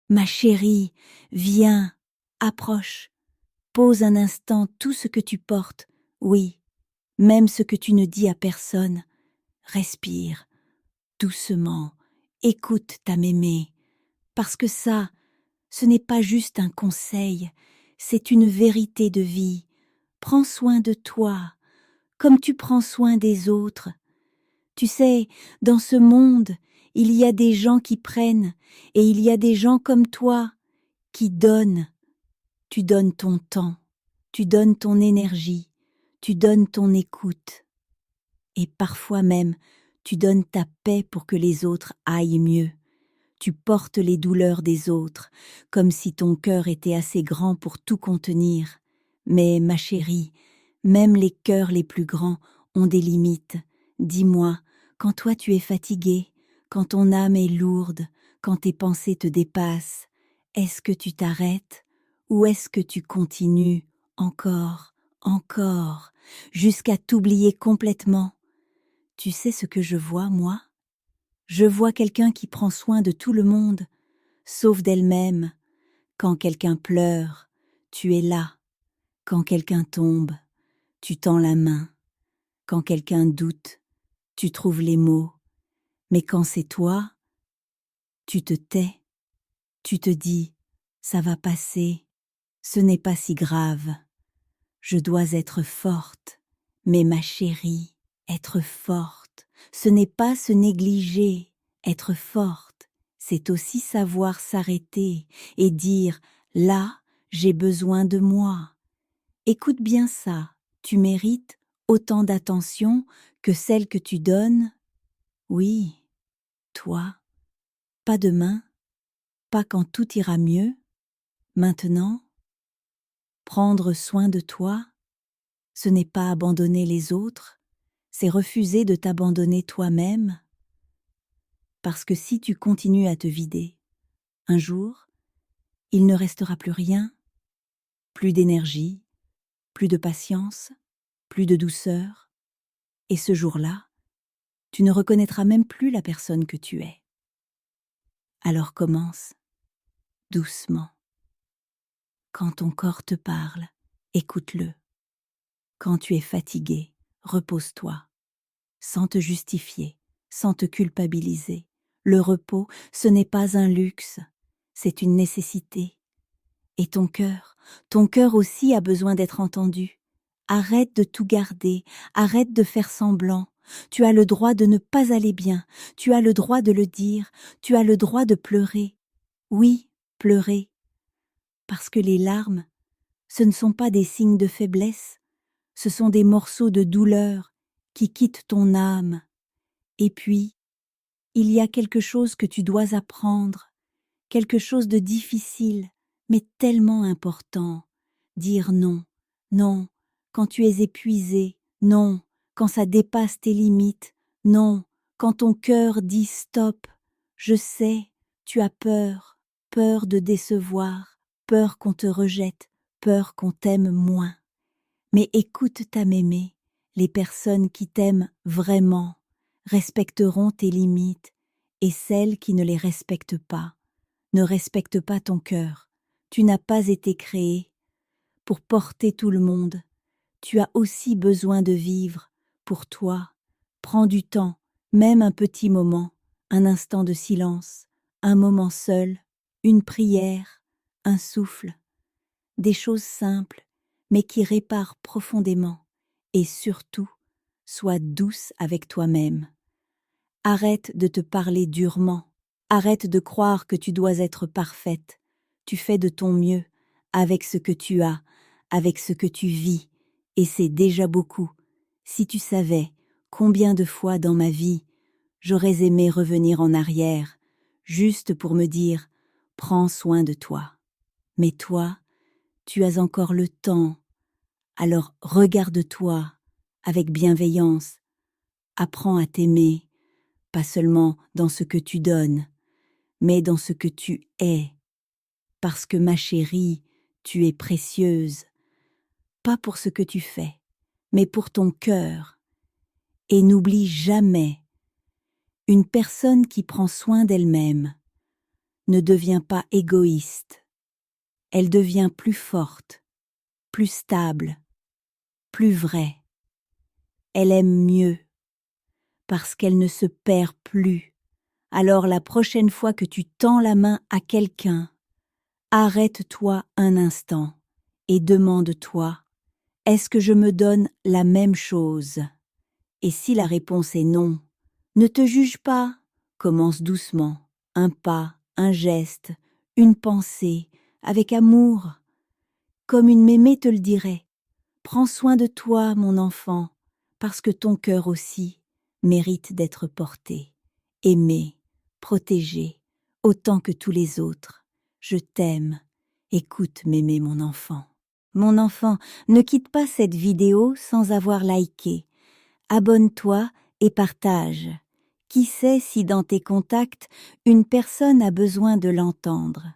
Ma chérie, viens, approche, pose un instant tout ce que tu portes, oui, même ce que tu ne dis à personne. Respire, doucement, écoute ta mémé, parce que ça, ce n'est pas juste un conseil, c'est une vérité de vie. Prends soin de toi, comme tu prends soin des autres. Tu sais, dans ce monde, il y a des gens qui prennent, et il y a des gens comme toi qui donnent. Tu donnes ton temps, tu donnes ton énergie, tu donnes ton écoute. Et parfois même, tu donnes ta paix pour que les autres aillent mieux. Tu portes les douleurs des autres, comme si ton cœur était assez grand pour tout contenir. Mais, ma chérie, même les cœurs les plus grands ont des limites. Dis-moi, quand toi tu es fatiguée, quand ton âme est lourde, quand tes pensées te dépassent, est-ce que tu t'arrêtes ou est-ce que tu continues encore, encore, jusqu'à t'oublier complètement? Tu sais ce que je vois, moi? Je vois quelqu'un qui prend soin de tout le monde, sauf d'elle-même. Quand quelqu'un pleure, tu es là. Quand quelqu'un tombe, tu tends la main. Quand quelqu'un doute, tu trouves les mots. Mais quand c'est toi, tu te tais. Tu te dis, ça va passer, ce n'est pas si grave. Je dois être forte, mais ma chérie, être forte, ce n'est pas se négliger. Être forte, c'est aussi savoir s'arrêter et dire « là, j'ai besoin de moi ». Écoute bien ça, tu mérites autant d'attention que celle que tu donnes. Oui, toi, pas demain, pas quand tout ira mieux, maintenant. Prendre soin de toi, ce n'est pas abandonner les autres, c'est refuser de t'abandonner toi-même. Parce que si tu continues à te vider, un jour, il ne restera plus rien, plus d'énergie, plus de patience, plus de douceur, et ce jour-là, tu ne reconnaîtras même plus la personne que tu es. Alors commence, doucement. Quand ton corps te parle, écoute-le. Quand tu es fatigué, repose-toi, sans te justifier, sans te culpabiliser. Le repos, ce n'est pas un luxe, c'est une nécessité. Et ton cœur aussi a besoin d'être entendu. Arrête de tout garder, arrête de faire semblant. Tu as le droit de ne pas aller bien, tu as le droit de le dire, tu as le droit de pleurer. Oui, pleurer. Parce que les larmes, ce ne sont pas des signes de faiblesse, ce sont des morceaux de douleur qui quittent ton âme. Et puis, il y a quelque chose que tu dois apprendre, quelque chose de difficile, mais tellement important. Dire non, non, quand tu es épuisé, non, quand ça dépasse tes limites, non, quand ton cœur dit stop. Je sais, tu as peur, peur de décevoir, peur qu'on te rejette, peur qu'on t'aime moins. Mais écoute ta mémé, les personnes qui t'aiment vraiment respecteront tes limites, et celles qui ne les respectent pas ne respectent pas ton cœur. Tu n'as pas été créé pour porter tout le monde. Tu as aussi besoin de vivre pour toi. Prends du temps, même un petit moment, un instant de silence, un moment seul, une prière, un souffle, des choses simples, mais qui réparent profondément. Et surtout, sois douce avec toi-même. Arrête de te parler durement. Arrête de croire que tu dois être parfaite. Tu fais de ton mieux, avec ce que tu as, avec ce que tu vis, et c'est déjà beaucoup. Si tu savais combien de fois dans ma vie j'aurais aimé revenir en arrière, juste pour me dire « prends soin de toi ». Mais toi, tu as encore le temps, alors regarde-toi avec bienveillance, apprends à t'aimer, pas seulement dans ce que tu donnes, mais dans ce que tu es, parce que ma chérie, tu es précieuse, pas pour ce que tu fais, mais pour ton cœur. Et n'oublie jamais, une personne qui prend soin d'elle-même ne devient pas égoïste. Elle devient plus forte, plus stable, plus vraie. Elle aime mieux, parce qu'elle ne se perd plus. Alors la prochaine fois que tu tends la main à quelqu'un, arrête-toi un instant et demande-toi: est-ce que je me donne la même chose? Et si la réponse est non, ne te juge pas, commence doucement, un pas, un geste, une pensée, avec amour. Comme une mémé te le dirait: prends soin de toi, mon enfant, parce que ton cœur aussi mérite d'être porté, aimé, protégé, autant que tous les autres. Je t'aime. Écoute, mémé, mon enfant. Mon enfant, ne quitte pas cette vidéo sans avoir liké. Abonne-toi et partage. Qui sait si dans tes contacts, une personne a besoin de l'entendre.